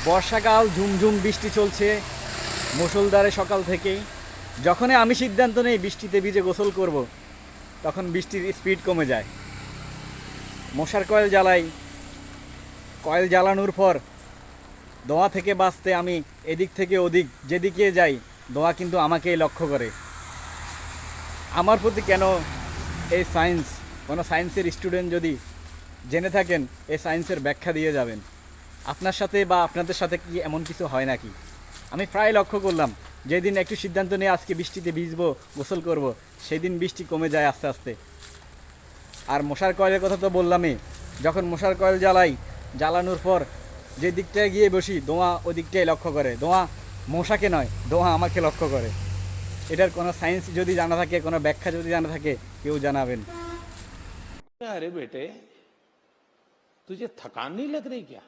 বর্ষাকাল, ঝুমঝুম বৃষ্টি চলছে মুষলধারে সকাল থেকেই। যখনই আমি সিদ্ধান্ত নেই বৃষ্টিতে ভিজে গোসল করব, তখন বৃষ্টির স্পিড কমে যায়। মশার কয়েল জ্বালাই। কয়েল জ্বালানোর পর ধোঁয়া থেকে বাঁচতে আমি এদিক থেকে ওদিক যেদিকে যাই, ধোঁয়া কিন্তু আমাকেই লক্ষ্য করে। আমার প্রতি কেন এই সায়েন্স, কোনো সায়েন্সের স্টুডেন্ট যদি জেনে থাকেন এই সায়েন্সের ব্যাখ্যা দিয়ে যাবেন। আপনার সাথে বা আপনাদের সাথে কি এমন কিছু হয় নাকি? আমি প্রায় লক্ষ্য করলাম, যেদিন একটু সিদ্ধান্ত নিয়ে আজকে বৃষ্টিতে ভিজবো, গোসল করব, সেই দিন বৃষ্টি কমে যায় আস্তে আস্তে। আর মশার কয়েলের কথা তো বললামই। যখন মশার কয়েল জ্বালাই, জ্বালানোর পর যে দিকটায় গিয়ে বসি, ধোঁয়া ওই দিকটাই লক্ষ্য করে। ধোঁয়া মশাকে নয়, ধোঁয়া আমাকে লক্ষ্য করে। এটার কোনো সায়েন্স যদি জানা থাকে, কোনো ব্যাখ্যা যদি জানা থাকে, কেউ জানাবেন। अरे बेटे, तुझे थकान नहीं लग रही क्या?